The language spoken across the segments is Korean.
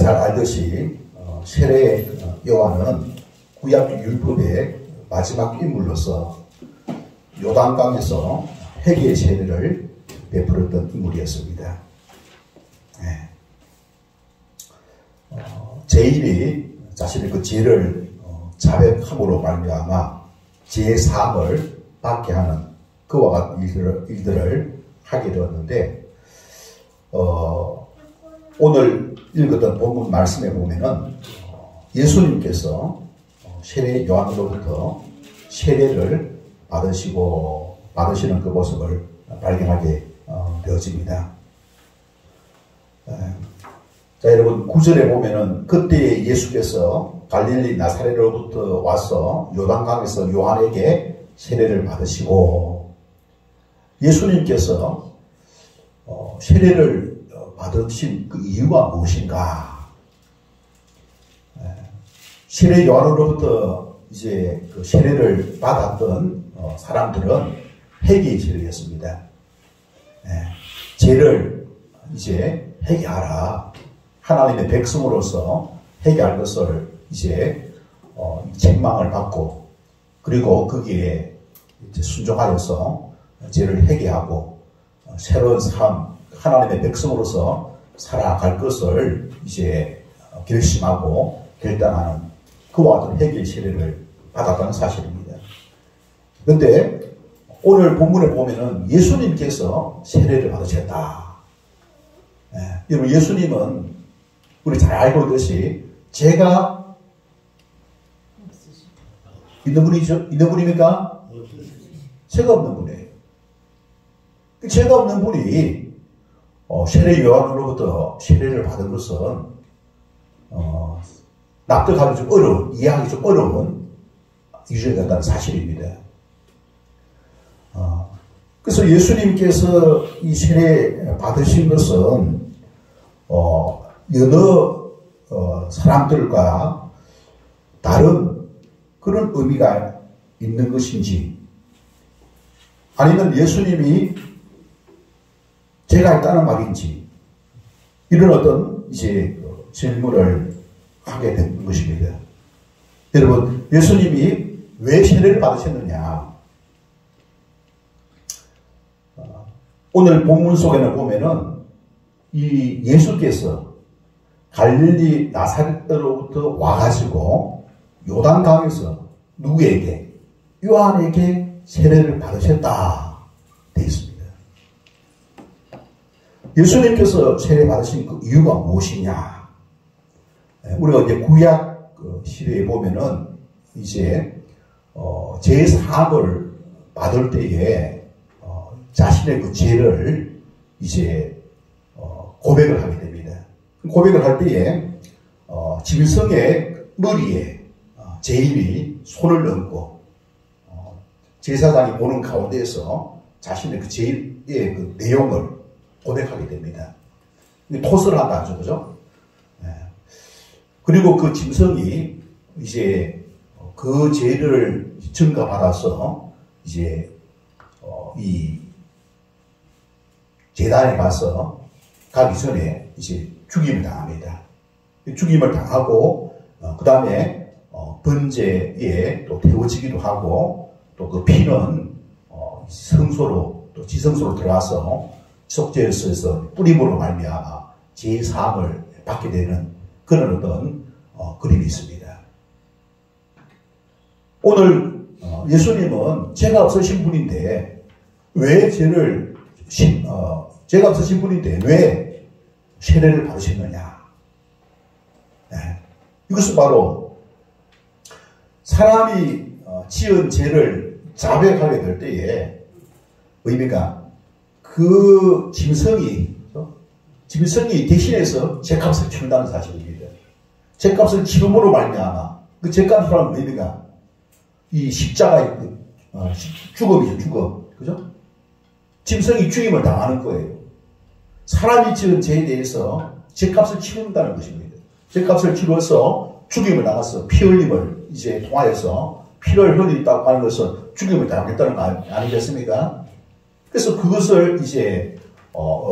잘 알듯이 세례 요한은 구약 율법의 마지막 인물로서 요단강에서 회개의 세례를 베풀었던 인물이었습니다. 네. 죄인이 자신의 그 죄를 자백함으로 말미암아 죄의 사함을 받게 하는 그와 같은 일들을 하게 되었는데, 오늘 읽었던 본문 말씀에 보면은 예수님께서 세례 요한으로부터 세례를 받으시는 그 모습을 발견하게 되어집니다. 자, 여러분 9절에 보면은 그때 예수께서 갈릴리 나사렛으로부터 와서 요단강에서 요한에게 세례를 받으시고, 예수님께서 세례를 받으신 그 이유가 무엇인가? 세례 요한으로부터 이제 그 세례를 받았던 사람들은 회개의 세례였습니다. 죄를 이제 회개하라. 하나님의 백성으로서 회개할 것을 이제 책망을 받고, 그리고 거기에 이제 순종하여서 죄를 회개하고 새로운 삶, 하나님의 백성으로서 살아갈 것을 이제 결심하고 결단하는 그와 같은 회개의 세례를 받았다는 사실입니다. 그런데 오늘 본문에 보면은 예수님께서 세례를 받으셨다. 여러분, 예수님은 우리 잘 알고 있듯이 죄가 있는 분이죠? 있는 분입니까? 죄가 없는 분이에요. 그 죄가 없는 분이 세례 요한으로부터 세례를 받은 것은 납득하기 좀 어려운, 이해하기 좀 어려운 이유가 사실입니다. 그래서 예수님께서 이 세례 받으신 것은 여러 사람들과 다른 그런 의미가 있는 것인지, 아니면 예수님이 죄가 있다는 말인지, 이런 어떤 이제 질문을 하게 된 것입니다. 여러분, 예수님이 왜 세례를 받으셨느냐? 오늘 본문 속에는 보면은 이 예수께서 갈릴리 나사렛으로부터 와가지고 요단강에서 누구에게? 요한에게 세례를 받으셨다 되어 있습니다. 예수님께서 세례 받으신 그 이유가 무엇이냐? 우리가 이제 구약 시대에 보면은 이제 죄 사함을 받을 때에 자신의 그 죄를 이제 고백을 하게 됩니다. 고백을 할 때에 짐승의 머리에 죄인이 손을 얹고 제사장이 보는 가운데에서 자신의 그 죄의 그 내용을 고백하게 됩니다. 토설을 한다 하죠, 그죠? 그리고 그 짐승이 이제 그 죄를 증거받아서 이제 이 제단에 가기 전에 이제 죽임을 당합니다. 죽임을 당하고 그 다음에 번제에 또 태워지기도 하고, 또 그 피는 성소로 또 지성소로 들어가서 속죄에서 뿌림으로 말미암아 죄 사함을 받게 되는 그런 어떤 그림이 있습니다. 오늘 예수님은 죄가 없으신 분인데 왜 죄가 없으신 분인데 왜 세례를 받으셨느냐? 이것은 바로 사람이 지은 죄를 자백하게 될 때에 의미가 그 짐승이 대신해서 죄값을 치른다는 사실입니다. 죄값을 치름으로 말미암아 그 죄값이라는 의미가 이 십자가의 죽음이죠, 죽음. 그죠? 짐승이 죽임을 당하는 거예요. 사람이 지은 죄에 대해서 죄값을 치른다는 것입니다. 죄값을 치러서 죽임을 당해서 피 흘림을 이제 통하여서 피를 흘린다고 하는 것은 죽임을 당하겠다는 거 아니겠습니까? 그래서 그것을 이제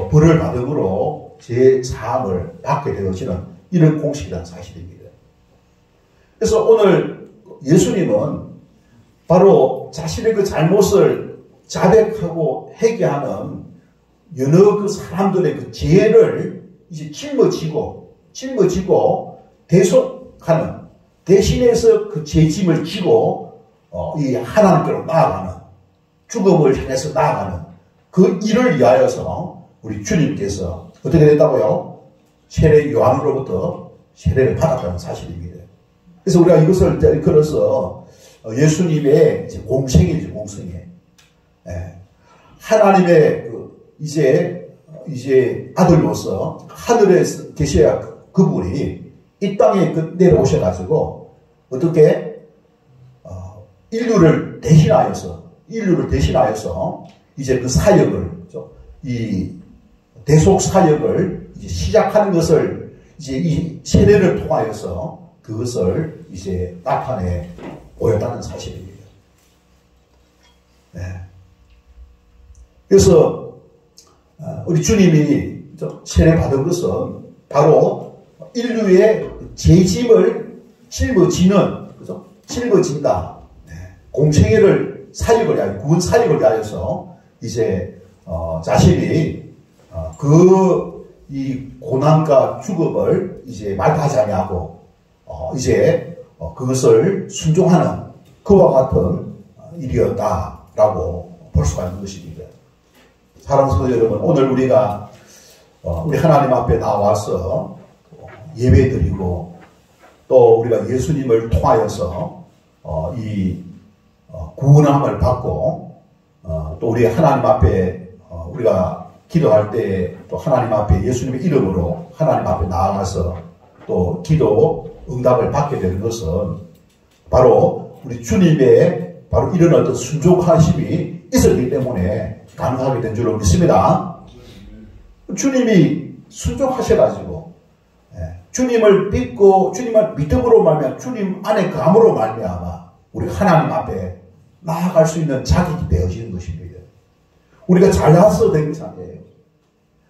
벌을 받음으로 죄 사함을 받게 되어지는 이런 공식이라는 사실입니다. 그래서 오늘 예수님은 바로 자신의 그 잘못을 자백하고 회개하는 여러 그 사람들의 그 죄를 이제 짊어지고 대속하는, 대신해서 그 죄짐을 지고 이 하나님께로 나아가는, 죽음을 향해서 나아가는 그 일을 위하여서 우리 주님께서 어떻게 됐다고요? 세례 요한으로부터 세례를 받았다는 사실입니다. 그래서 우리가 이것을 걸어서 예수님의 공생이죠, 공생애. 예. 하나님의 이제 아들로서 하늘에 계셔야 그분이 이 땅에 내려오셔가지고 어떻게 인류를 대신하여서 이제 그 사역을, 이 대속 사역을 이제 시작하는 것을 이제 이 세례를 통하여서 그것을 이제 나타내 보였다는 사실입니다. 네. 그래서 우리 주님이 세례 받은 것은 바로 인류의 죄짐을 짊어지는, 그죠? 짊어진다. 네. 공생애를 사역을 위하여, 구원 사역을 위하여서 이제 자신이 이 고난과 죽음을 이제 말하지 아니하고 이제 그것을 순종하는 그와 같은 일이었다라고 볼 수가 있는 것입니다. 사랑하는 성도 여러분, 오늘 우리가 우리 하나님 앞에 나와서 예배드리고 또 우리가 예수님을 통하여서 이 구원함을 받고 또 우리 하나님 앞에 우리가 기도할 때 또 하나님 앞에 예수님의 이름으로 하나님 앞에 나아가서 또 기도 응답을 받게 되는 것은 바로 우리 주님의 바로 이런 어떤 순종하심이 있었기 때문에 가능하게 된 줄로 믿습니다. 주님이 순종하셔가지고 주님을 믿고 주님을 믿음으로 말미암아 주님 안에 감으로 말미암아 우리 하나님 앞에 나아갈 수 있는 자격이 되어지는 것입니다. 우리가 잘나서 된 것이 아니에요.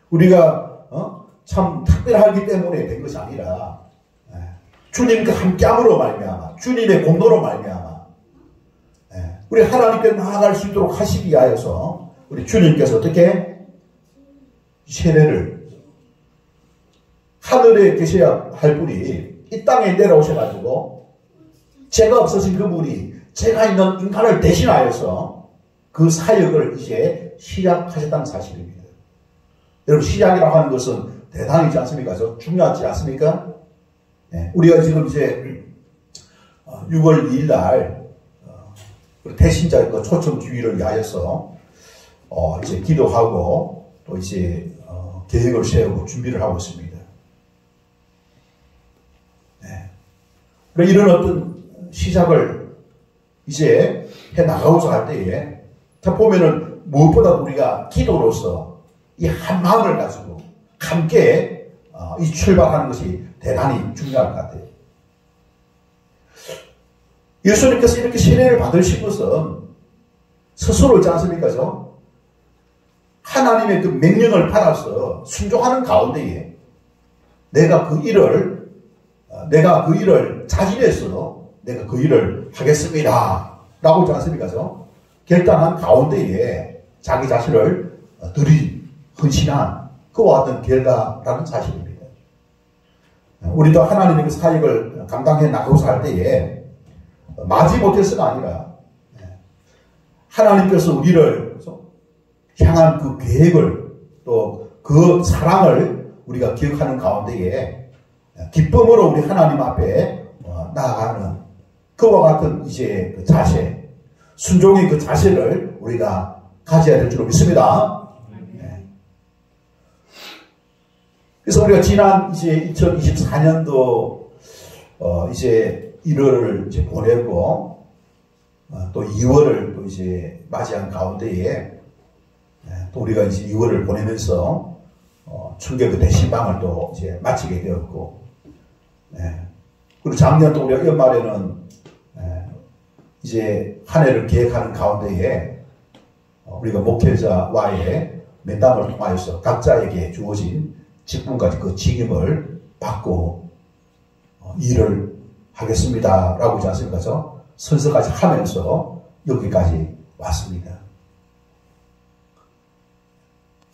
우리가 참 특별하기 때문에 된 것이 아니라 주님과 함께함으로 말미암아 주님의 공로로 말미암아 우리 하나님께 나아갈 수 있도록 하시기 위하여서 우리 주님께서 어떻게 세례를 하늘에 계셔야 할 분이 이 땅에 내려오셔가지고 죄가 없으신 그분이 죄가 있는 인간을 대신하여서 그 사역을 이제 시작하셨다는 사실입니다. 여러분, 시작이라고 하는 것은 대단하지 않습니까? 중요하지 않습니까? 우리가 지금 이제 6월 2일 날 대신자 초청 주의를 위하여서 이제 기도하고 또 이제 계획을 세우고 준비를 하고 있습니다. 이런 어떤 시작을 이제 해 나가고자 할 때에 보면은 무엇보다 우리가 기도로서 이 한 마음을 가지고 함께 이 출발하는 것이 대단히 중요할 것 같아요. 예수님께서 이렇게 세례를 받으신 것은 스스로지 않습니까? 하나님의 그 명령을 받아서 순종하는 가운데에 내가 그 일을 자진해서 내가 그 일을 하겠습니다 라고 하지 않습니까? 결단한 가운데에 자기 자신을 드린 헌신한 그와 같은 결과라는 사실입니다. 우리도 하나님의 그 사역을 감당해 나가고자 할 때에 마지못해서가 아니라 하나님께서 우리를 향한 그 계획을 또 그 사랑을 우리가 기억하는 가운데에 기쁨으로 우리 하나님 앞에 나아가는 그와 같은 이제 그 자세, 순종의 그 자세를 우리가 가져야 될 줄 믿습니다. 그래서 우리가 지난 이제 2024년도 이제 1월을 이제 보내고 또 2월을 또 이제 맞이한 가운데에 또 우리가 이제 2월을 보내면서 청교도 대신방을 또 이제 마치게 되었고 그리고 작년 또 우리가 연말에는 이제 한 해를 계획하는 가운데에 우리가 목회자와의 면담을 통하여서 각자에게 주어진 직분까지 그 책임을 받고 일을 하겠습니다. 라고 하지 않습니까? 선서까지 하면서 여기까지 왔습니다.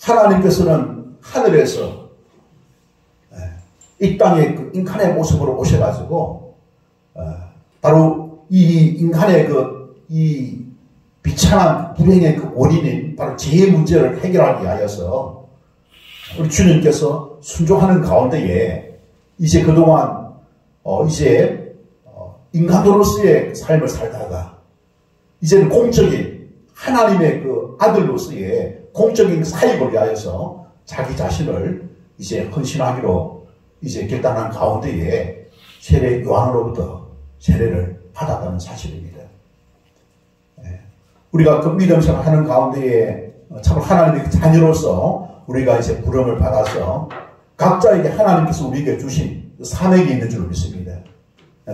하나님께서는 하늘에서 이 땅에 그 인간의 모습으로 오셔가지고 바로 이 인간의 이 비참한 불행의 그 원인인 바로 죄의 문제를 해결하기 위하여서 우리 주님께서 순종하는 가운데에 이제 그동안 이제 인간으로서의 삶을 살다가 이제는 공적인 하나님의 그 아들로서의 공적인 사역을 위하여서 자기 자신을 이제 헌신하기로 이제 결단한 가운데에 세례 요한으로부터 세례를 받았다는 사실입니다. 우리가 그 믿음 생활하는 가운데에 참 하나님의 자녀로서 우리가 이제 부름을 받아서 각자에게 하나님께서 우리에게 주신 사명이 있는 줄 믿습니다.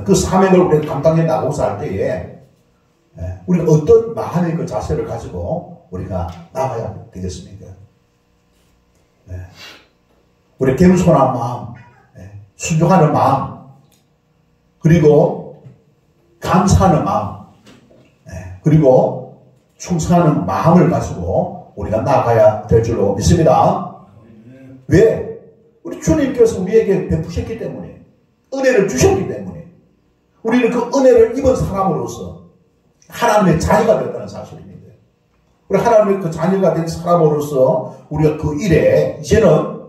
그 사명을 우리가 감당해 나가고자 할 때에 우리가 어떤 마음의 그 자세를 가지고 우리가 나가야 되겠습니까? 우리 겸손한 마음, 순종하는 마음, 그리고 감사하는 마음, 그리고 충성하는 마음을 가지고 우리가 나가야 될 줄로 믿습니다. 왜? 우리 주님께서 우리에게 베푸셨기 때문에, 은혜를 주셨기 때문에 우리는 그 은혜를 입은 사람으로서 하나님의 자녀가 됐다는 사실입니다. 우리 하나님의 그 자녀가 된 사람으로서 우리가 그 일에 이제는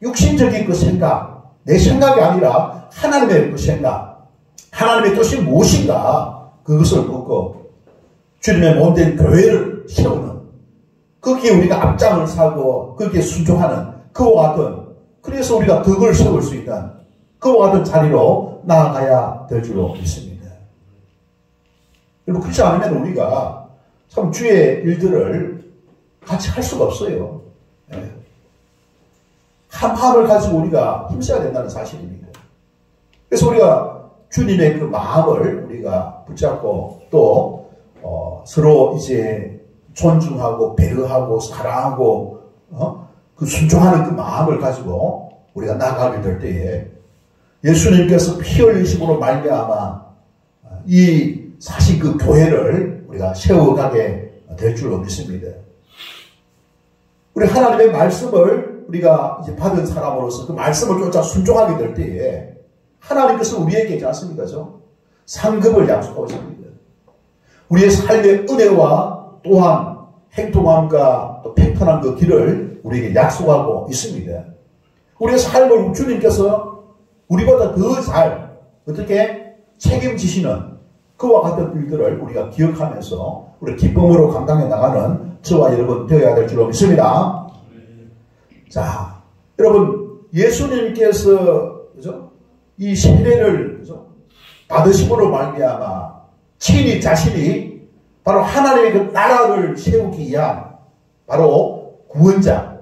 육신적인 그 생각, 내 생각이 아니라 하나님의 그 생각, 하나님의 뜻이 무엇인가 그것을 묻고 주님의 몸된 교회를 세우는, 거기에 우리가 앞장을 사고 거기에 순종하는 그와 같은, 그래서 우리가 덕을 세울 수 있는 그와 같은 자리로 나아가야 될 줄로 믿습니다. 여러분, 그렇지 않으면 우리가 참 주의 일들을 같이 할 수가 없어요. 한 마음을 가지고 우리가 힘써야 된다는 사실입니다. 그래서 우리가 주님의 그 마음을 우리가 붙잡고 또 서로 이제 존중하고 배려하고 사랑하고 그 순종하는 그 마음을 가지고 우리가 나아가게 될 때에 예수님께서 피 흘리심으로 말미암아 이 사실 그 교회를 우리가 세워가게 될 줄로 믿습니다. 우리 하나님의 말씀을 우리가 이제 받은 사람으로서 그 말씀을 쫓아 순종하게 될 때에 하나님께서 우리에게 있지 않습니까? 상급을 약속하고 있습니다. 우리의 삶의 은혜와 또한 행동함과 또 평탄한 그 길을 우리에게 약속하고 있습니다. 우리의 삶을 주님께서 우리보다 더 잘 어떻게 책임지시는 그와 같은 일들을 우리가 기억하면서 우리 기쁨으로 감당해 나가는 저와 여러분 되어야 될 줄로 믿습니다. 자, 여러분, 예수님께서 그죠? 이 세례를 그죠? 받으심으로 말미암아 친히 자신이 바로 하나님의 그 나라를 세우기 위한 바로 구원자,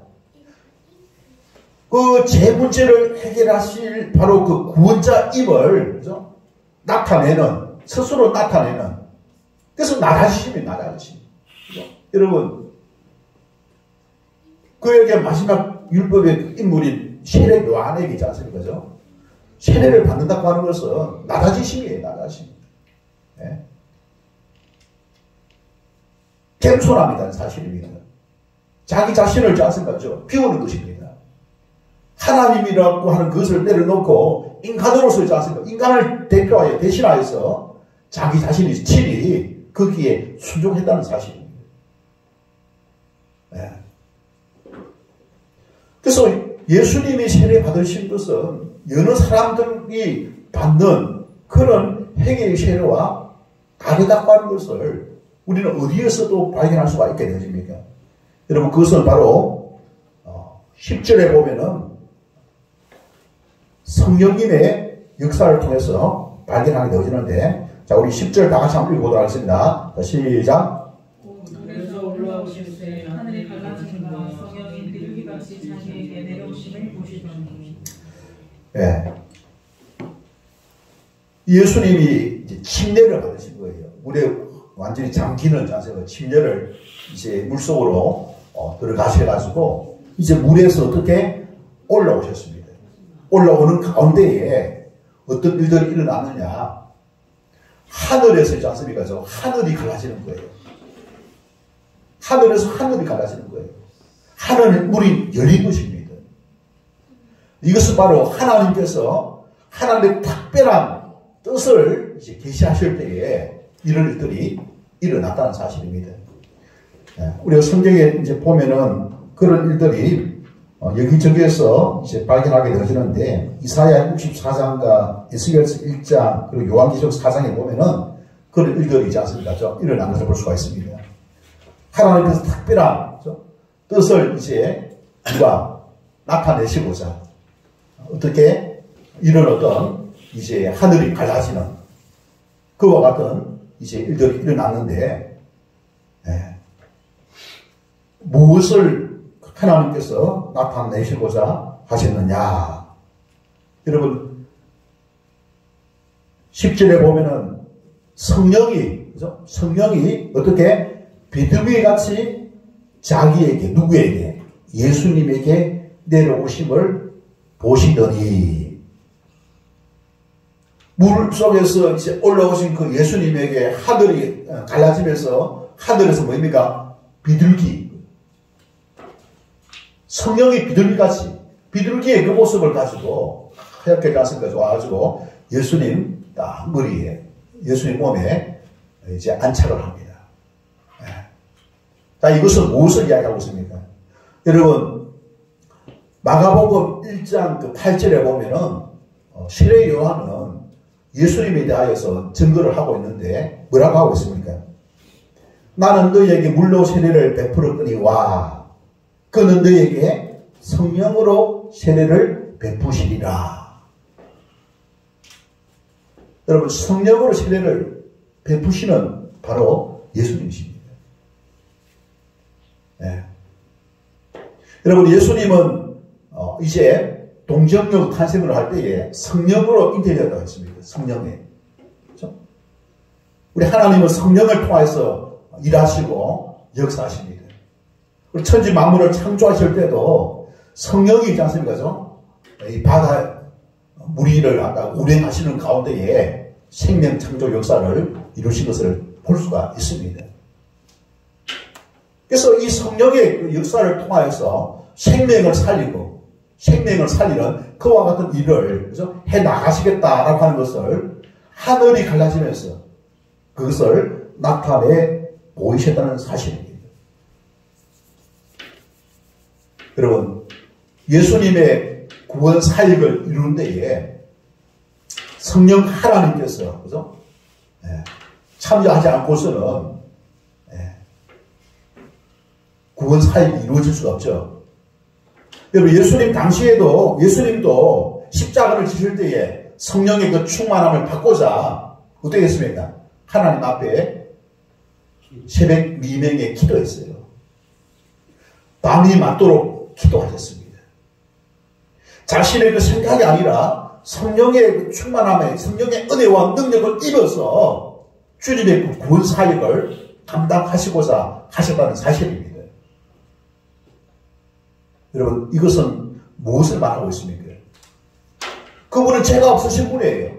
그 죄 문제를 해결하실 바로 그 구원자임을 그죠? 나타내는, 스스로 나타내는, 그래서 나 자신이 나 자신. 여러분, 그에게 마지막 율법의 인물인 세례 요한에게 있지 않습니까? 세례를 받는다고 하는 것은 나 자신이에요, 나 자신. 겸손함이라는 사실입니다. 자기 자신을 있지 않습니까? 비우는 것입니다. 하나님이라고 하는 것을 내려놓고 인간으로서 있지 않습니까? 인간을 대표하여 대신하여서 자기 자신이 친히 거기에 순종했다는 사실입니다. 그래서 예수님이 세례 받으신 것은 여러 사람들이 받는 그런 행위의 세례와 다르다고 하는 것을 우리는 어디에서도 발견할 수가 있게 되어집니까? 여러분, 그것은 바로 10절에 보면은 성령님의 역사를 통해서 발견하게 되어지는데, 자, 우리 10절 다 같이 한번 읽어보도록 하겠습니다. 자, 시작. 그래서 올라오실 때 하늘이 갈라진 바 성령이 들기같이 자기에게 내려오심을 보시더니. 예수님이 이제 침례를 받으신 거예요. 물에 완전히 잠기는 자세로 침례를 이제 물속으로 들어가셔가지고 이제 물에서 어떻게 올라오셨습니다. 올라오는 가운데에 어떤 일들이 일어나느냐. 하늘에서 있지 않습니까? 하늘이 갈라지는 거예요. 하늘에서 하늘이 갈라지는 거예요. 하늘 물이 열린 것입니다. 이것은 바로 하나님께서 하나님의 특별한 뜻을 이제 계시하실 때에 이런 일들이 일어났다는 사실입니다. 우리가 성경에 이제 보면은 그런 일들이 여기저기에서 이제 발견하게 되어지는데, 이사야 64장과 에스겔서 1장 그리고 요한계시록 4장에 보면은 그런 일들이 있지 않습니까? 일어난 것을 볼 수가 있습니다. 하나님께서 특별한 뜻을 이제 누가 나타내시고자 어떻게 이런 어떤 이제 하늘이 갈라지는 그와 같은 이제 일들이 일어났는데, 무엇을 하나님께서 나타내시고자 하셨느냐. 여러분 10절에 보면은 성령이, 그죠? 성령이 어떻게 비둘기 같이 자기에게, 누구에게? 예수님에게 내려오심을 보시더니, 물 속에서 이제 올라오신 그 예수님에게 하늘이 갈라지면서 하늘에서 뭐입니까? 비둘기. 성령이 비둘기같이, 비둘기의 그 모습을 가지고 하얗게 가슴까지 와가지고 예수님 딱 머리에, 예수님 몸에 이제 안착을 합니다. 자, 이것은 무엇을 이야기하고 있습니까? 여러분, 마가복음 1장 그 8절에 보면은 시레 요한은 예수님에 대하여서 증거를 하고 있는데 뭐라고 하고 있습니까? 나는 너희에게 물로 세례를 베풀었거니와 그는 너희에게 성령으로 세례를 베푸시리라. 여러분, 성령으로 세례를 베푸시는 바로 예수님이십니다. 여러분, 예수님은 이제 동정녀 탄생을 할 때에 성령으로 잉태되었다고 했습니다. 성령에. 그렇죠? 우리 하나님은 성령을 통해서 일하시고 역사하십니다. 우리 천지 만물을 창조하실 때도 성령이 있지 않습니까? 이 바다 무리를 운행하시는 가운데에 생명 창조 역사를 이루신 것을 볼 수가 있습니다. 그래서 이 성령의 그 역사를 통하여서 생명을 살리고 생명을 살리는 그와 같은 일을 그래서 해 나가시겠다라고 하는 것을 하늘이 갈라지면서 그것을 나타내 보이셨다는 사실입니다. 여러분, 예수님의 구원 사역을 이루는 데에 성령 하나님께서 그죠? 참여하지 않고서는 구원 사역이 이루어질 수가 없죠. 여러분, 예수님 당시에도 예수님도 십자가를 지실 때에 성령의 그 충만함을 받고자 어떻게 했습니까? 하나님 앞에 새벽 미명에 기도했어요. 밤이 맞도록 기도하셨습니다. 자신의 그 생각이 아니라 성령의 그 충만함에 성령의 은혜와 능력을 입어서 주님의 그 구원 사역을 감당하시고자 하셨다는 사실입니다. 여러분, 이것은 무엇을 말하고 있습니까? 그분은 죄가 없으신 분이에요.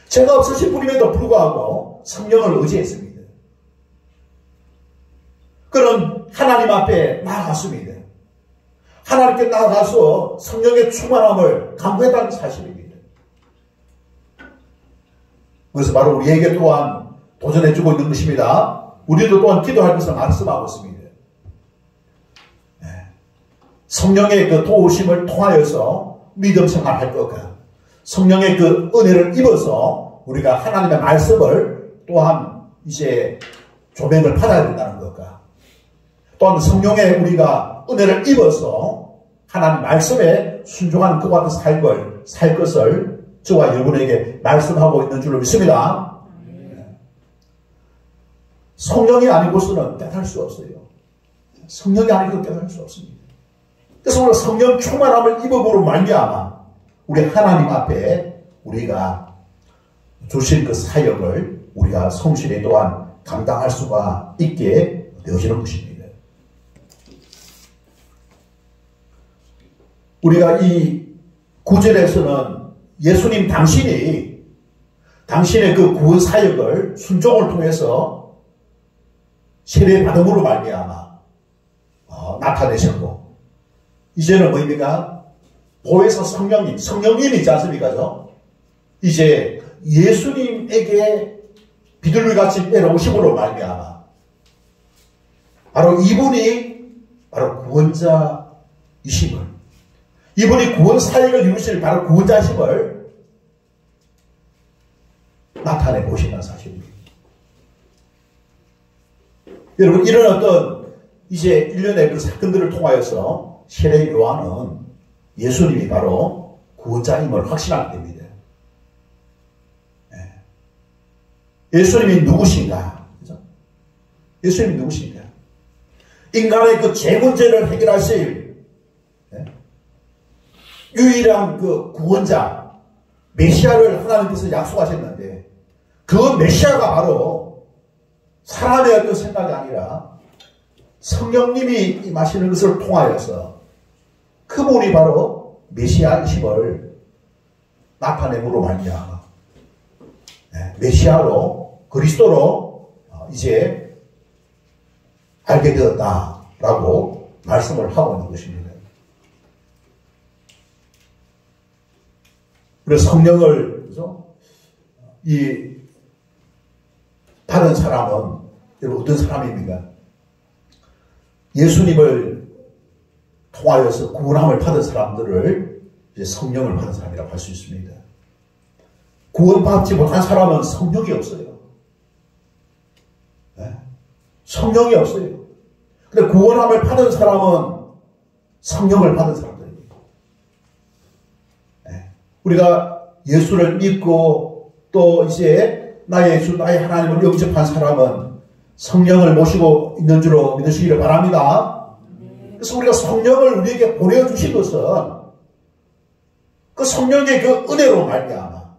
죄가 없으신 분임에도 불구하고 성령을 의지했습니다. 그는 하나님 앞에 나아갔습니다. 하나님께 나아가서 성령의 충만함을 강구했다는 사실입니다. 그래서 바로 우리에게 또한 도전해주고 있는 것입니다. 우리도 또한 기도할 것을 말씀하고 있습니다. 성령의 그 도우심을 통하여서 믿음 생활할 것과 성령의 그 은혜를 입어서 우리가 하나님의 말씀을 또한 이제 조명을 받아야 된다는 것과 또한 성령의 우리가 은혜를 입어서 하나님 말씀에 순종하는 그와 같은 삶을 살 것을 저와 여러분에게 말씀하고 있는 줄로 믿습니다. 성령이 아니고서는 깨달을 수 없어요. 성령이 아니고 깨달을 수 없습니다. 그래서 오늘 성령 충만함을 입음으로 말미암아 우리 하나님 앞에 우리가 주신 그 사역을 우리가 성실히 또한 감당할 수가 있게 되어지는 것입니다. 우리가 이 9절에서는 예수님 당신의 그 구원 사역을 순종을 통해서 세례 받음으로 말미암아 나타내셨고, 이제는 뭐입니까? 보혜사 성령님이 있지 않습니까? 이제 예수님에게 비둘기같이 내려오심으로 말미암아 바로 이분이 바로 구원자이심을, 이분이 구원 사역을 이루실 바로 구원자이심을 나타내 보시는 사실입니다. 여러분, 이런 어떤 이제 일련의 그 사건들을 통하여서 세례 요한은 예수님이 바로 구원자임을 확신하게 됩니다. 예수님이 누구신가? 그죠? 예수님이 누구신가? 인간의 그 죄 문제를 해결하실 유일한 그 구원자, 메시아를 하나님께서 약속하셨는데, 그 메시아가 바로 사람의 어떤 생각이 아니라 성령님이 임하시는 것을 통하여서 그분이 바로 메시아이심을 나타내므로 말미암아 메시아로, 그리스도로 이제 알게 되었다라고 말씀을 하고 있는 것입니다. 그래서 성령을 받은 사람은 여러분 어떤 사람입니까? 예수님을 통하여서 구원함을 받은 사람들을 이제 성령을 받은 사람이라고 할 수 있습니다. 구원받지 못한 사람은 성령이 없어요. 성령이 없어요. 근데 구원함을 받은 사람은 성령을 받은 사람들입니다. 우리가 예수를 믿고 또 이제 나의 주, 나의 하나님을 영접한 사람은 성령을 모시고 있는 줄로 믿으시기를 바랍니다. 그래서 우리가 성령을 우리에게 보내주신 것은 그 성령의 그 은혜로 말미암아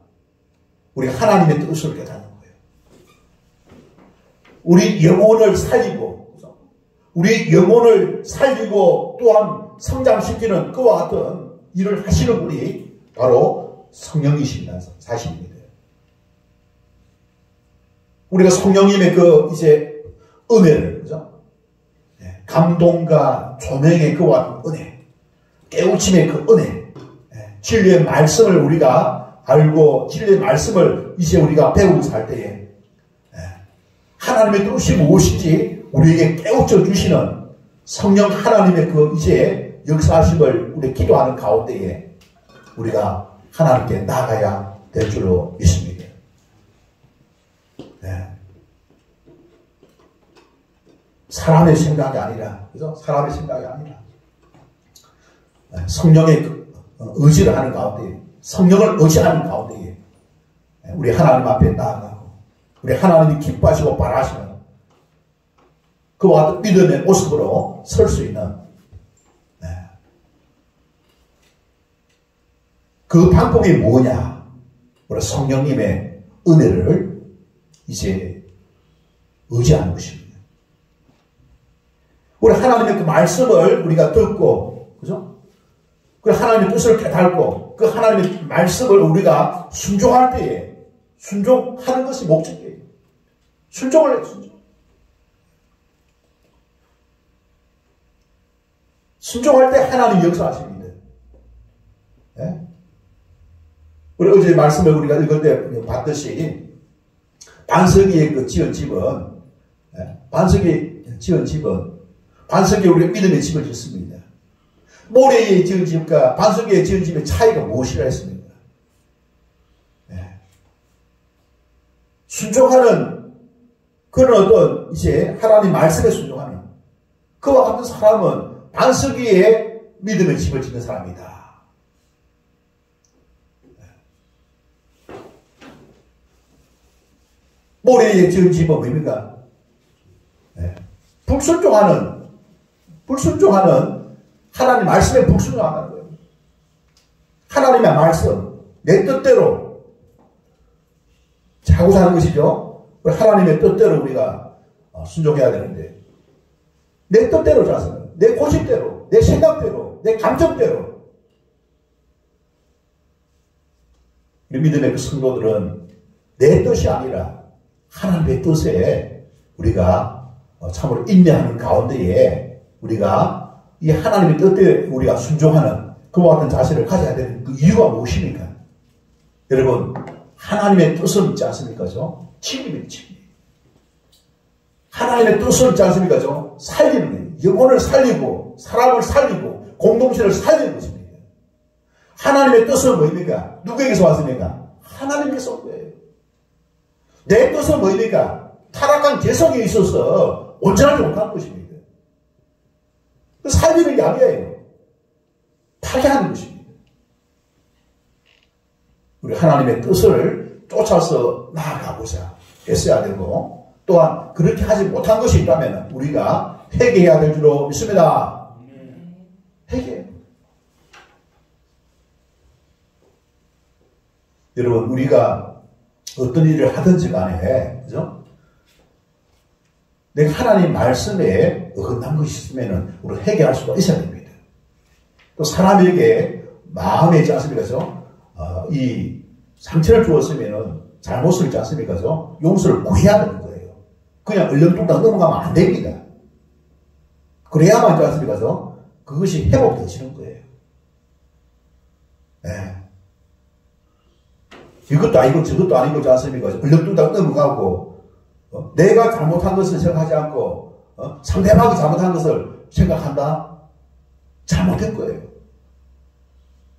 우리 하나님의 뜻을 깨닫는 거예요. 우리 영혼을 살리고, 우리 영혼을 살리고 또한 성장시키는 그와 같은 일을 하시는 분이 바로 성령이십니다. 사실입니다. 우리가 성령님의 그 이제 은혜를, 그죠? 감동과 조명의 그와 은혜, 깨우침의 그 은혜, 진리의 말씀을 우리가 알고 진리의 말씀을 이제 우리가 배우고 살 때에 하나님의 뜻이 무엇인지 우리에게 깨우쳐 주시는 성령 하나님의 그 이제 역사하심을 우리 기도하는 가운데에 우리가 하나님께 나아가야 될 줄로 믿습니다. 사람의 생각이 아니라, 그죠? 사람의 생각이 아니라 성령의 의지를 하는 가운데, 성령을 의지하는 가운데에 우리 하나님 앞에 나아가고 우리 하나님이 기뻐하시고 바라시는 그와 같은 믿음의 모습으로 설 수 있는 그 방법이 뭐냐? 우리 성령님의 은혜를 이제 의지하는 것입니다. 우리 하나님의 그 말씀을 우리가 듣고, 그죠? 그 하나님의 뜻을 깨닫고 그 하나님의 말씀을 우리가 순종할 때에 순종하는 것이 목적이에요. 순종을 해요. 순종할 때 하나님 역사하십니다. 우리 어제 말씀을 우리가 읽을 때 봤듯이 반석이의 그 지은 집은 반석이 우리가 믿음의 집을 짓습니다. 모래에 지은 집과 반석에 지은 집의 차이가 무엇이라 했습니까? 순종하는 그런 어떤 이제 하나님 말씀에 순종하는 그와 같은 사람은 반석 위에 믿음의 집을 짓는 사람이다. 모래에 지은 집은 뭡니까? 불순종하는 하나님 말씀에 불순종하는 거예요. 하나님의 말씀, 내 뜻대로 자고 사는 것이죠. 하나님의 뜻대로 우리가 순종해야 되는데 내 뜻대로 자서 내 고집대로, 내 생각대로, 내 감정대로 우리 믿음의 그 성도들은 내 뜻이 아니라 하나님의 뜻에 우리가 참으로 인내하는 가운데에 우리가 이 하나님의 뜻에 우리가 순종하는 그와 같은 자세를 가져야 되는 그 이유가 무엇입니까? 여러분, 하나님의 뜻은 있지 않습니까? 진리입니다, 진리. 하나님의 뜻은 있지 않습니까? 살리는 거예요. 영혼을 살리고, 사람을 살리고, 공동체를 살리는 것입니다. 하나님의 뜻은 뭐입니까? 누구에게서 왔습니까? 하나님께서 온 거예요. 내 뜻은 뭐입니까? 타락한 개성에 있어서 온전하지 못한 것입니다. 살리는 게 아니에요. 파괴하는 것입니다. 우리 하나님의 뜻을 쫓아서 나아가고자 했어야 되고, 또한 그렇게 하지 못한 것이 있다면 우리가 회개해야 될 줄로 믿습니다. 회개. 여러분, 우리가 어떤 일을 하든지 간에, 그죠? 내가 하나님 말씀에 어긋난 것이 있으면 우리가 회개할 수가 있어야 됩니다. 또 사람에게 마음에 있지 않습니까? 이 상처를 주었으면 잘못을 있지 않습니까? 용서를 구해야 되는 거예요. 그냥 얼렁뚱땅 넘어가면 안 됩니다. 그래야만 있지 않습니까? 그것이 회복되시는 거예요. 네. 이것도 아니고 저것도 아니고 있지 않습니까? 얼렁뚱땅 넘어가고 내가 잘못한 것을 생각하지 않고 상대방이 잘못한 것을 생각한다? 잘못된 거예요.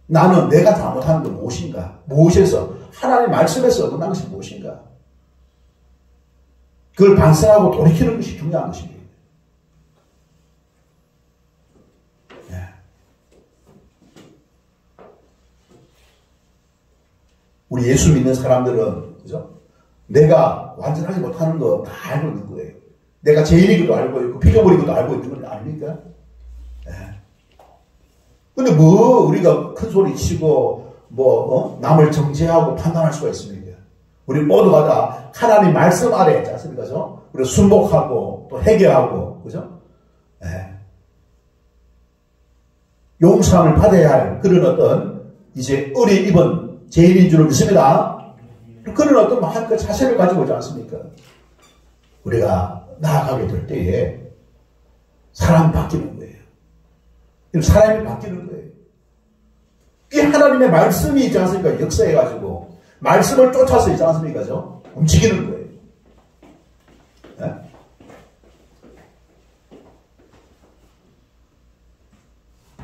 나는 내가 잘못한 건 무엇인가? 무엇에서? 하나님 말씀에서 어긋난 것이 무엇인가? 그걸 반성하고 돌이키는 것이 중요한 것입니다. 네. 우리 예수 믿는 사람들은, 그죠? 내가 완전하지 못하는 거 다 알고 있는 거예요. 내가 죄인이기도 알고 있고, 피조물이기도 알고 있는 건 아닙니까? 네. 근데 우리가 큰 소리 치고, 남을 정죄하고 판단할 수가 있습니다. 우리 모두가 다 하나님 말씀 아래 있지 않습니까? 우리 순복하고, 또 회개하고, 그죠? 네. 용서함을 받아야 할 그런 어떤, 이제 은혜 입은 죄인인 줄 믿습니다. 그런 어떤 마음과 자세를 가지고 있지 않습니까? 우리가 나아가게 될 때에 사람이 바뀌는 거예요. 사람이 바뀌는 거예요. 이 하나님의 말씀이 있지 않습니까? 역사해가지고 말씀을 쫓아서 있지 않습니까? 움직이는 거예요. 네?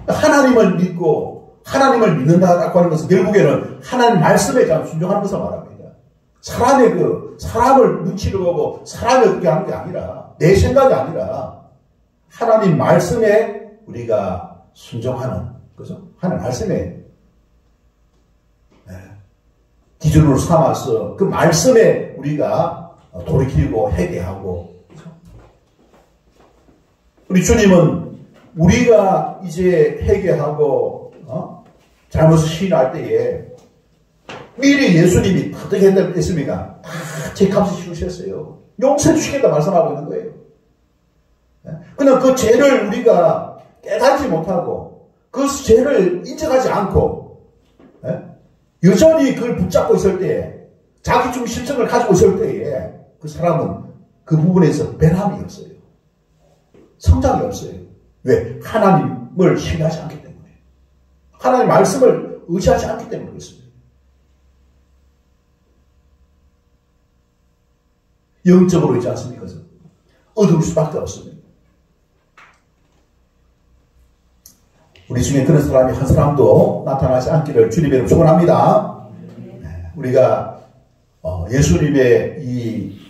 하나님을 믿고 하나님을 믿는다고 하는 것은 결국에는 하나님 말씀에 순종하는 것을 말합니다. 사람을 눈치를 보고 사람이 어떻게 하는 게 아니라, 내 생각이 아니라, 하나님 말씀에 우리가 순종하는, 그죠? 하나님 말씀에, 기준으로 삼아서 그 말씀에 우리가 돌이키고 회개하고, 그죠? 우리 주님은 우리가 이제 회개하고, 잘못을 시인할 때에 미리 예수님이 어떻게 했습니까? 다 제 값을 치우셨어요. 용서해 주시겠다 말씀하고 있는 거예요. 그냥 그 죄를 우리가 깨닫지 못하고 그 죄를 인정하지 않고 여전히 그걸 붙잡고 있을 때에, 자기 중심성을 가지고 있을 때에 그 사람은 그 부분에서 변함이 없어요. 성장이 없어요. 왜? 하나님을 신뢰하지 않기 때문에. 하나님 말씀을 의지하지 않기 때문에 그렇습니다. 영적으로 있지 않습니까? 어두울 수밖에 없습니다. 우리 중에 그런 사람이 한 사람도 나타나지 않기를 주님의 이름으로 축원합니다. 우리가 예수님의 이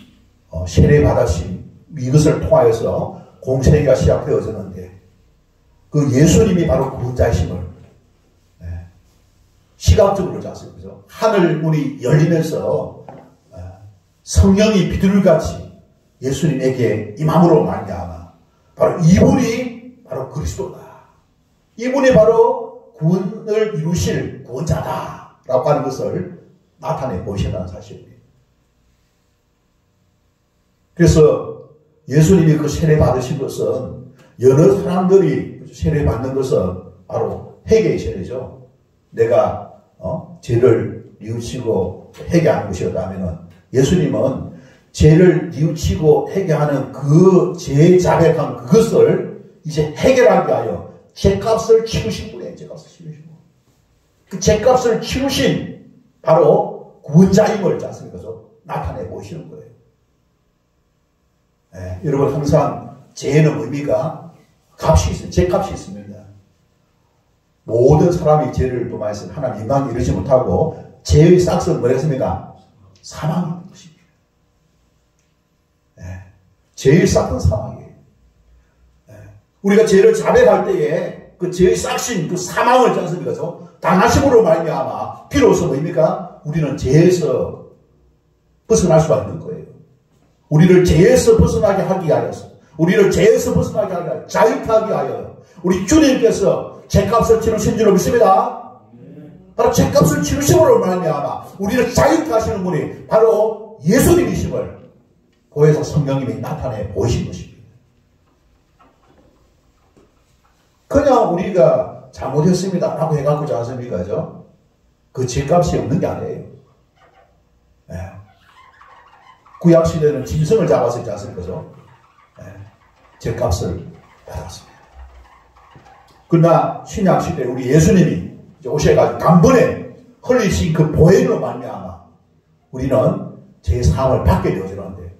세례 받으신 이것을 통하여서 공생애가 시작되어졌는데, 그 예수님이 바로 구원자이심을 시각적으로 있지 않습니까? 하늘 문이 열리면서 성령이 비둘기같이 예수님에게 임함으로 말미암아 바로 이분이 바로 그리스도다. 이분이 바로 구원을 이루실 구원자다라고 하는 것을 나타내 보신다는 사실입니다. 그래서 예수님이 그 세례 받으신 것은, 여러 사람들이 세례 받는 것은 바로 회개의 세례죠. 내가 죄를 뉘우치고 회개하는 것이었다면 예수님은 죄를 뉘우치고 회개하는 그 죄 자백한 그것을 이제 해결하기 위하여 죄값을 치르신 분이에요. 죄값을 치르신 분. 그 죄값을 치르신 바로 구원자임을 않습니까? 나타내 보이시는 거예요. 네, 여러분 항상 죄는 의미가 값이 있어요. 죄값이 있습니다. 모든 사람이 죄를 범하여서 하나님 인간이 이루지 못하고 죄의 싹은 뭐였습니까? 사망인 것입니다. 네, 죄의 싹은 사망이에요. 네, 우리가 죄를 자백할 때에 그 죄의 싹신 그 사망을 않습니까? 당하심으로 말미암아 비로소 뭐입니까? 우리는 죄에서 벗어날 수가 있는 거예요. 우리를 죄에서 벗어나게 하기 위하여서, 우리를 죄에서 벗어나게 하기 위하여, 자유하게 하여 우리 주님께서 죄값을 치르신 줄로 믿습니다. 바로 죄값을 치르심으로 말미암아 우리를 자유케 하시는 분이 바로 예수님이심을 보혜사 성령님이 나타내 보이신 것입니다. 그냥 우리가 잘못했습니다 라고 해갖고 지 않습니까? 그 죄값이 없는 게 아니에요. 네. 구약시대는 짐승을 잡아서 있지 않습니까? 네. 죄값을 받았습니다. 그러나 신약시대 우리 예수님이 오셔가지고 단번에 흘리신 그 보혈로 말미암아 우리는 죄사함을 받게 되어지는데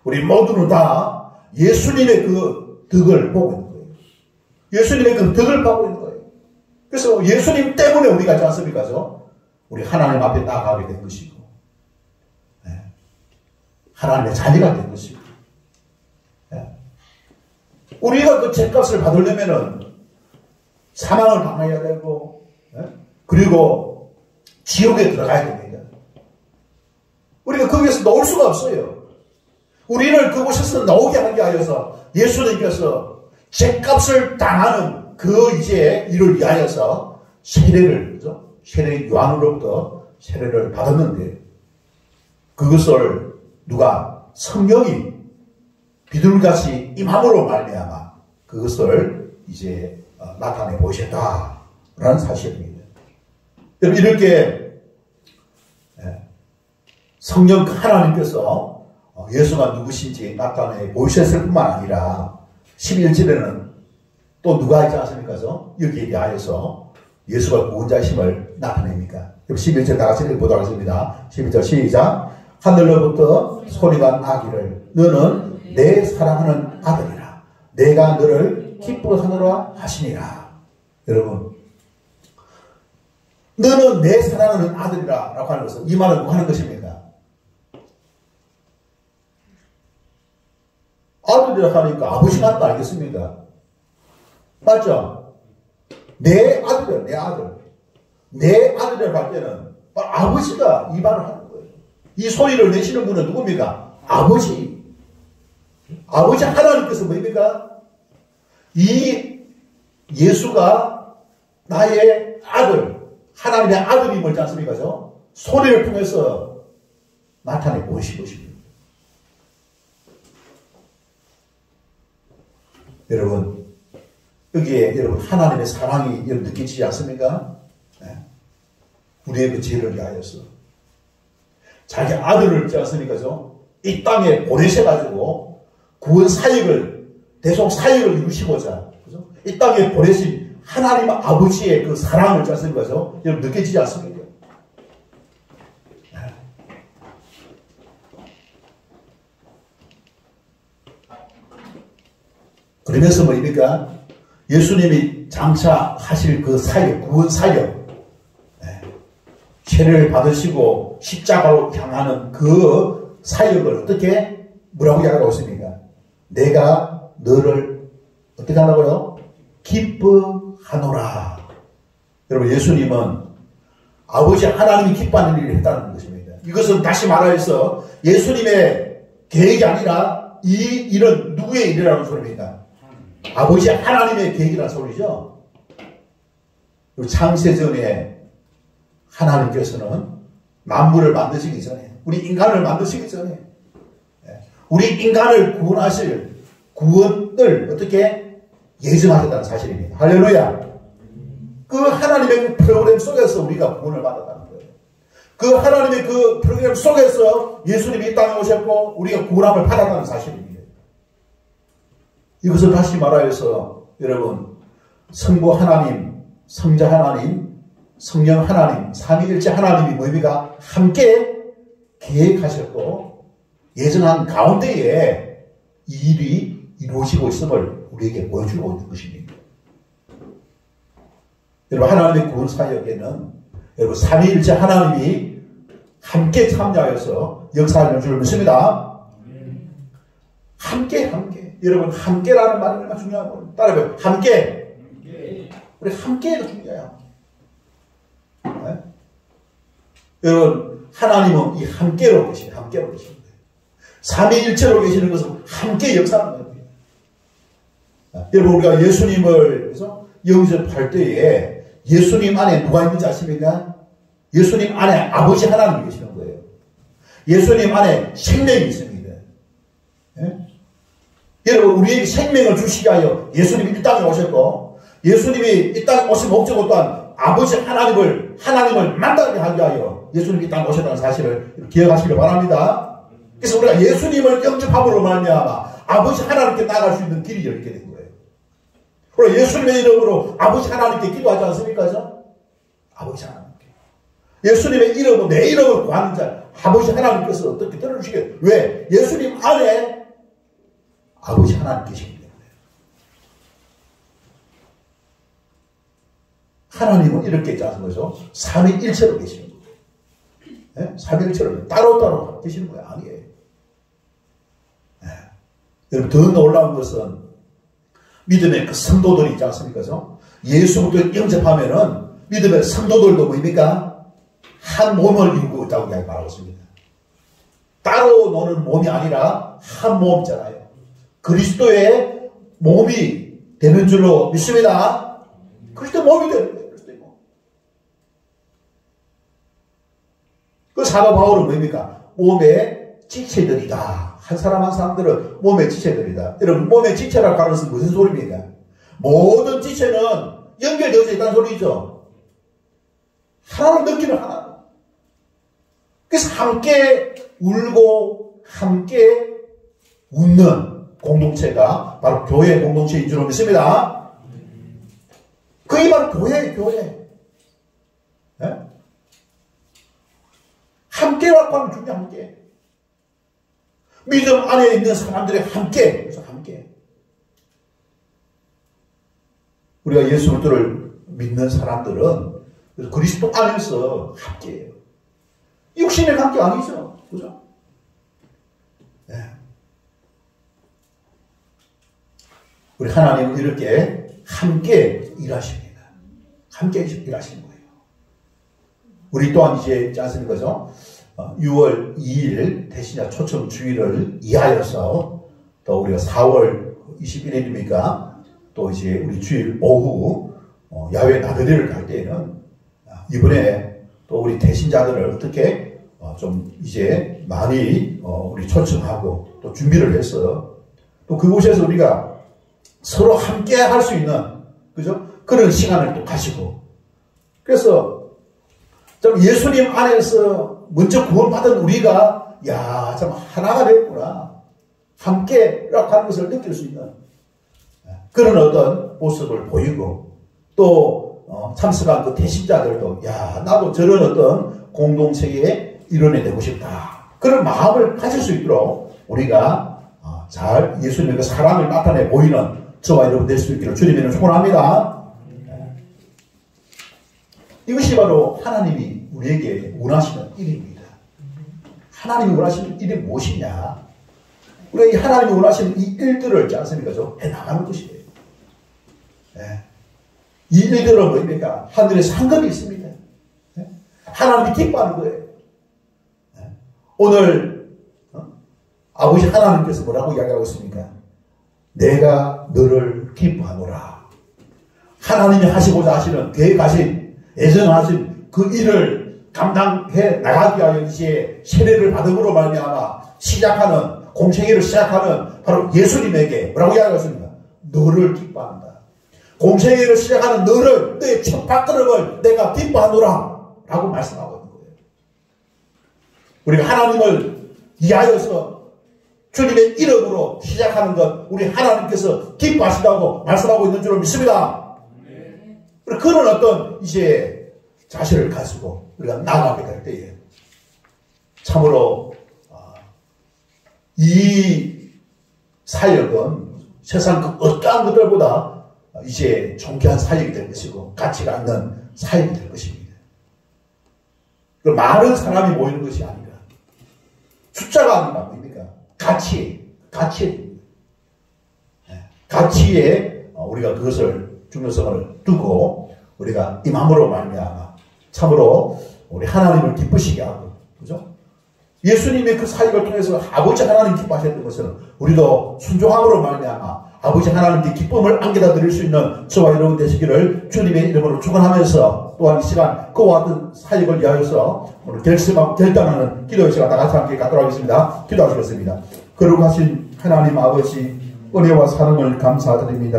우리 모두는 다 예수님의 그 덕을 보고 있는 거예요. 예수님의 그 덕을 보고 있는 거예요. 그래서 예수님 때문에 우리가 있지 않습니까? 우리 하나님 앞에 나아가게 된 것이고 네. 하나님의 자녀가 된 것이고 네. 우리가 그 죄값을 받으려면은 사망을 당해야 되고 네? 그리고 지옥에 들어가야 됩니다. 우리가 거기에서 나올 수가 없어요. 우리를 그곳에서 나오게 하기 위하여서 예수님께서 죄값을 당하는 그 이제 이를 위하여서 세례를 그죠? 세례 요한으로부터 세례를 받았는데 그것을 누가 성령이 비둘기같이 임함으로 말미암아 그것을 이제 나타내 보이셨다라는 사실입니다. 여러분 이렇게 성령 하나님께서 예수가 누구신지 나타내 보이셨을 뿐만 아니라 11절에는 또 누가 있지 않습니까? 여기에 대하여서 예수가 구원자이심을 나타냅니까? 11절 다 같이 읽어보도록 하겠습니다. 11절 시작. 하늘로부터 소리가 나기를 너는 내 사랑하는 아들이라 내가 너를 기뻐하노라 하시니라. 여러분 너는 내 사랑하는 아들이라 라고 하는 것은 이 말은 뭐 하는 것입니까? 아들이라 하니까 아버지 같다 알겠습니까? 맞죠? 내 아들이야 내 아들. 내 아들이라고 할 때는 아버지가 이 말을 하는 거예요. 이 소리를 내시는 분은 누굽니까? 아버지. 아버지 하나님께서 뭐입니까? 이 예수가 나의 아들, 하나님의 아들임을 지 않습니까? 소리를 통해서 나타내 보이신 것입니다. 여러분, 여기에 여러분 하나님의 사랑이 여러분 느끼지 않습니까? 네. 우리의 그 죄를 위하여서 자기 아들을 있지 않습니까? 이 땅에 보내셔가지고 구원 사역을 대속 사역을 이루시고자 그죠? 이 땅에 보내신 하나님 아버지의 그 사랑을 있지 않습니까? 여러분 느껴지지 않습니까? 네. 그러면서 뭐입니까? 예수님이 장차 하실 그 사역, 구원 사역, 죄를 받으시고 십자가로 향하는 그 사역을 어떻게 뭐라고 이야기하고 있습니까? 내가 너를 어떻게 하라고요? 기뻐하노라. 여러분 예수님은 아버지 하나님이 기뻐하는 일을 했다는 것입니다. 이것은 다시 말하여서 예수님의 계획이 아니라 이 일은 누구의 일이라는 소리입니까? 아버지 하나님의 계획이라는 소리죠. 창세전에 하나님께서는 만물을 만드시기 전에 우리 인간을 만드시기 전에 우리 인간을 구원하실 구원을 어떻게 예정하셨다는 사실입니다. 할렐루야. 그 하나님의 프로그램 속에서 우리가 구원을 받았다는 거예요. 그 하나님의 그 프로그램 속에서 예수님이 이 땅에 오셨고 우리가 구원함을 받았다는 사실입니다. 이것을 다시 말하여서 여러분 성부 하나님, 성자 하나님, 성령 하나님, 삼위일체 하나님이 뭡니까? 함께 계획하셨고 예정한 가운데에 이 일이 이루어지고 있음을 우리에게 보여주고 있는 것입니다. 여러분 하나님의 구원 사역에는 여러분 삼위일체 하나님이 함께 참여해서 역사하는 줄 믿습니다. 함께. 여러분 함께라는 말이 얼마나 중요하고 따라해봐요. 함께. 우리 함께가 중요해요. 네? 여러분 하나님은 이 함께로 계시는 거예요. 삼위일체로 계시는 것은 함께 역사하는 거예요. 여러분 우리가 예수님을 그래서 영접할 때에 예수님 안에 누가 있는지 아십니까? 예수님 안에 아버지 하나님이 계시는 거예요. 예수님 안에 생명이 있습니다. 예? 여러분 우리에게 생명을 주시기 위하여 예수님이 이 땅에 오셨고 예수님이 이 땅에 오신 목적은 또한 아버지 하나님을 만나게 하기 위하여 예수님이 이 땅에 오셨다는 사실을 기억하시길 바랍니다. 그래서 우리가 예수님을 영접함으로 말미암아 아버지 하나님께 나아갈 수 있는 길이 열리게 된 거예요. 그리고 예수님의 이름으로 아버지 하나님께 기도하지 않습니까? 아버지 하나님께. 예수님의 이름으로 내 이름을 구하는 자 아버지 하나님께서 어떻게 들어주시겠어요? 왜? 예수님 안에 아버지 하나님 계시기 때문에. 하나님은 이렇게 짜는 거죠. 삼위일체로 계시는 거예요. 네? 삼위일체로 따로따로 계시는 거예요. 아니에요. 네. 여러분 더 놀라운 것은 믿음의 그 성도들이 있지 않습니까? 예수부터 영접하면은 믿음의 성도들도 뭡니까? 한 몸을 이루고 있다고 말하고 있습니다. 따로 노는 몸이 아니라 한 몸이잖아요. 그리스도의 몸이 되는 줄로 믿습니다. 그리스도의 몸이 되는 거예요. 그리스도의 몸. 그 사도 바울은 뭡니까? 몸의 지체들이다. 한 사람 한 사람들은 몸의 지체들이다. 여러분 몸의 지체라고 하는 것은 무슨 소리입니까? 모든 지체는 연결되어져 있다는 소리죠. 하나는 느끼는 하나. 그래서 함께 울고 함께 웃는 공동체가 바로 교회 공동체인 줄 믿습니다. 그게 바로 교회예요. 교회. 네? 함께라고 하면 중요해. 함께. 믿음 안에 있는 사람들이 함께. 그래서 함께. 우리가 예수 그리스도를 믿는 사람들은 그리스도 안에서 함께해요. 육신의 관계 아니죠. 그죠? 네. 우리 하나님은 이렇게 함께 일하십니다. 함께 일하시는 거예요. 우리 또한 이제 있지 않습니까? 6월 2일 대신야 초청 주일을 이하여서 또 우리가 4월 21일입니까? 또 이제 우리 주일 오후 야외 나들이를 갈 때에는 이번에 또 우리 대신자들을 어떻게 좀 이제 많이 우리 초청하고 또 준비를 해서 또 그곳에서 우리가 서로 함께 할 수 있는 그죠? 그런 시간을 또 가지고 그래서 좀 예수님 안에서 먼저 구원받은 우리가 야, 참 하나가 됐구나. 함께라고 하는 것을 느낄 수 있는 그런 어떤 모습을 보이고 또 참석한 그 대신자들도 야, 나도 저런 어떤 공동체에 일원이 되고 싶다. 그런 마음을 가질 수 있도록 우리가 잘 예수님의 그 사랑을 나타내 보이는 저와 여러분 될 수 있기를 주님에는 축원합니다. 이것이 바로 하나님이 우리에게 원하시는 일입니다. 하나님이 원하시는 일이 무엇이냐? 우리가 이 하나님이 원하시는 이 일들을 있지 않습니까? 해나가는 것이에요. 네. 이 일들은 뭐입니까? 하늘에 상급이 있습니다. 네? 하나님이 기뻐하는 거예요. 네? 오늘 아버지 하나님께서 뭐라고 이야기하고 있습니까? 내가 너를 기뻐하노라. 하나님이 하시고자 하시는 계획하신 예정하신 그 일을 감당해 나가기 위하여 이제 세례를 받음으로 말미암아 시작하는 공생애를 시작하는 바로 예수님에게 뭐라고 이야기했습니까? 너를 기뻐한다. 공생애를 시작하는 너를 너의 첫 발걸음을 내가 기뻐하노라 라고 말씀하고 있는 거예요. 우리가 하나님을 위하여서 주님의 이름으로 시작하는 것, 우리 하나님께서 기뻐하신다고 말씀하고 있는 줄로 믿습니다. 그런 어떤 이제 자신을 가지고 우리가 나가게 될 때에 참으로 이 사역은 세상 그 어떠한 것들보다 이제 존귀한 사역이 될 것이고 가치가 있는 사역이 될 것입니다. 많은 사람이 모이는 것이 아니라 숫자가 아니라 뭡니까? 가치에 우리가 그것을 중요성을 두고 우리가 임함으로 말미암아 참으로 우리 하나님을 기쁘시게 하고, 그죠? 예수님의 그 사역을 통해서 아버지 하나님 기뻐하셨던 것은 우리도 순종함으로 말미암아 아버지 하나님께 기쁨을 안겨다 드릴 수 있는 저와 여러분 되시기를 주님의 이름으로 축원하면서 또한 이 시간 그와 같은 사역을 위하여서 오늘 결단하는 기도의 시간 다 같이 함께 갖도록 하겠습니다. 기도하시겠습니다. 거룩하신 하나님 아버지 은혜와 사랑을 감사드립니다.